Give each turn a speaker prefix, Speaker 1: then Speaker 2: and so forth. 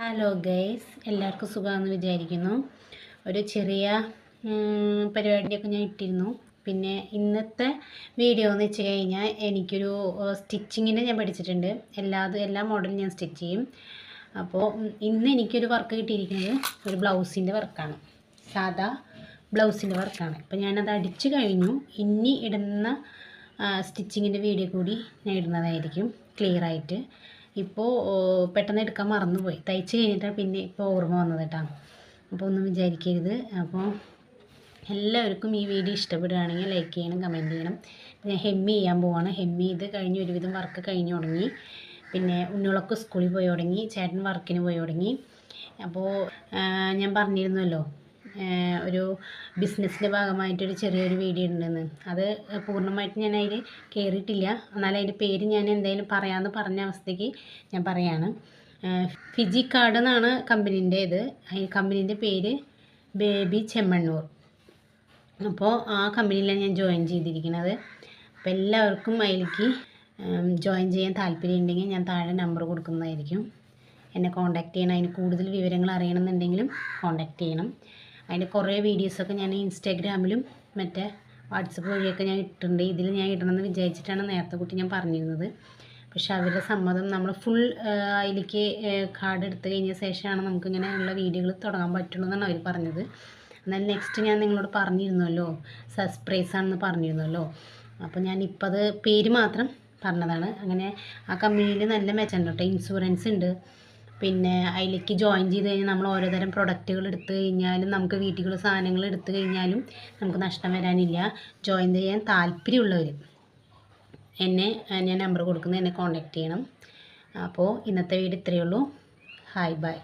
Speaker 1: Hello guys, എല്ലാവർക്കും സുഖമാണെന്ന് വിചാരിക്കുന്നു. ഒരു ചെറിയ പരിപാടിയൊക്കെ ഞാൻ ഇട്ടിരുന്നു. പിന്നെ ഇന്നത്തെ വീഡിയോ എന്ന് വെച്ച് കഴിഞ്ഞാൽ എനിക്കൊരു സ്റ്റിച്ചിങ്ങിൻ്റെ ഞാൻ പഠിച്ചിട്ടുണ്ട്. എല്ലാ മോഡലും ഞാൻ സ്റ്റിച്ച് ചെയ്യും. അപ്പോൾ ഇന്ന് എനിക്കൊരു വർക്ക് കിട്ടിയിരിക്കുന്നത് ഒരു ബ്ലൗസിൻ്റെ വർക്കാണ്, സാധാ ബ്ലൗസിൻ്റെ വർക്കാണ്. അപ്പോൾ ഞാനത് അടിച്ചു കഴിഞ്ഞു. ഇനി ഇടുന്ന സ്റ്റിച്ചിങ്ങിൻ്റെ വീഡിയോ കൂടി ഞാൻ ഇടുന്നതായിരിക്കും ക്ലിയറായിട്ട്. ഇപ്പോൾ പെട്ടെന്ന് എടുക്കാൻ മറന്നുപോയി, തയ്ച്ച് കഴിഞ്ഞിട്ടാണ് പിന്നെ ഇപ്പോൾ ഓർമ്മ വന്നത് കേട്ടോ. അപ്പോൾ ഒന്നും വിചാരിക്കരുത്. അപ്പോൾ എല്ലാവർക്കും ഈ വീഡിയോ ഇഷ്ടപ്പെടുകയാണെങ്കിൽ ലൈക്ക് ചെയ്യണം, കമൻറ്റ് ചെയ്യണം. ഞാൻ ഹെമ്മി ചെയ്യാൻ പോവാണ്. ഹെമ്മി ചെയ്ത് കഴിഞ്ഞ് ഒരുവിധം വർക്ക് കഴിഞ്ഞു തുടങ്ങി. പിന്നെ ഉണ്ണികളൊക്കെ സ്കൂളിൽ പോയി തുടങ്ങി, ചേട്ടൻ വർക്കിന് പോയി തുടങ്ങി. അപ്പോൾ ഞാൻ പറഞ്ഞിരുന്നല്ലോ ഒരു ബിസിനസ്സിൻ്റെ ഭാഗമായിട്ടൊരു ചെറിയൊരു വീഡിയോ ഉണ്ടെന്ന്. അത് പൂർണ്ണമായിട്ട് ഞാൻ അതിൽ കയറിയിട്ടില്ല. എന്നാൽ അതിൻ്റെ പേര് ഞാൻ എന്തായാലും പറയാമെന്ന് പറഞ്ഞ അവസ്ഥയ്ക്ക് ഞാൻ പറയാണ്. ഫിജി കാർഡ് എന്നാണ് കമ്പനീൻ്റെ ഇത്. ഈ കമ്പനീൻ്റെ പേര് ബേബി ചെമ്മണ്ണൂർ. അപ്പോൾ ആ കമ്പനിയിലാണ് ഞാൻ ജോയിൻ ചെയ്തിരിക്കുന്നത്. അപ്പോൾ എല്ലാവർക്കും അതിലേക്ക് ജോയിൻ ചെയ്യാൻ താല്പര്യം ഉണ്ടെങ്കിൽ ഞാൻ താഴെ നമ്പർ കൊടുക്കുന്നതായിരിക്കും. എന്നെ കോൺടാക്റ്റ് ചെയ്യണം. അതിന് കൂടുതൽ വിവരങ്ങൾ അറിയണമെന്നുണ്ടെങ്കിലും കോൺടാക്റ്റ് ചെയ്യണം. അതിൻ്റെ കുറേ വീഡിയോസൊക്കെ ഞാൻ ഇൻസ്റ്റാഗ്രാമിലും മറ്റേ വാട്സപ്പ് വഴിയൊക്കെ ഞാൻ ഇട്ടിട്ടുണ്ട്. ഇതിൽ ഞാൻ ഇടണമെന്ന് വിചാരിച്ചിട്ടാണ് നേരത്തെ കൂട്ടി ഞാൻ പറഞ്ഞിരുന്നത്. പക്ഷേ അവരുടെ സമ്മതം, നമ്മൾ ഫുൾ അതിലേക്ക് കാർഡ് എടുത്തു കഴിഞ്ഞ ശേഷമാണ് നമുക്കിങ്ങനെയുള്ള വീഡിയോകൾ തുടങ്ങാൻ പറ്റുള്ളൂ എന്നാണ് അവർ പറഞ്ഞത്. എന്നാൽ നെക്സ്റ്റ് ഞാൻ നിങ്ങളോട് പറഞ്ഞിരുന്നല്ലോ, സർപ്രൈസ് ആണെന്ന് പറഞ്ഞിരുന്നല്ലോ. അപ്പോൾ ഞാനിപ്പോൾ അത് പേര് മാത്രം പറഞ്ഞതാണ്. അങ്ങനെ ആ കമ്പനിയിൽ നല്ല മെച്ചമുണ്ട് കേട്ടോ. ഇൻഷുറൻസ് ഉണ്ട്. പിന്നെ അതിലേക്ക് ജോയിൻ ചെയ്ത് കഴിഞ്ഞാൽ നമ്മൾ ഓരോ തരം പ്രൊഡക്റ്റുകൾ എടുത്തു കഴിഞ്ഞാലും, നമുക്ക് വീട്ടിലുള്ള സാധനങ്ങൾ എടുത്തു കഴിഞ്ഞാലും നമുക്ക് നഷ്ടം വരാനില്ല. ജോയിൻ ചെയ്യാൻ താല്പര്യമുള്ളവർ ഞാൻ നമ്പർ കൊടുക്കുന്നത്, എന്നെ കോൺടാക്റ്റ് ചെയ്യണം. അപ്പോൾ ഇന്നത്തെ വീഡിയോ ഇത്രയേ ഉള്ളൂ. Hi bye.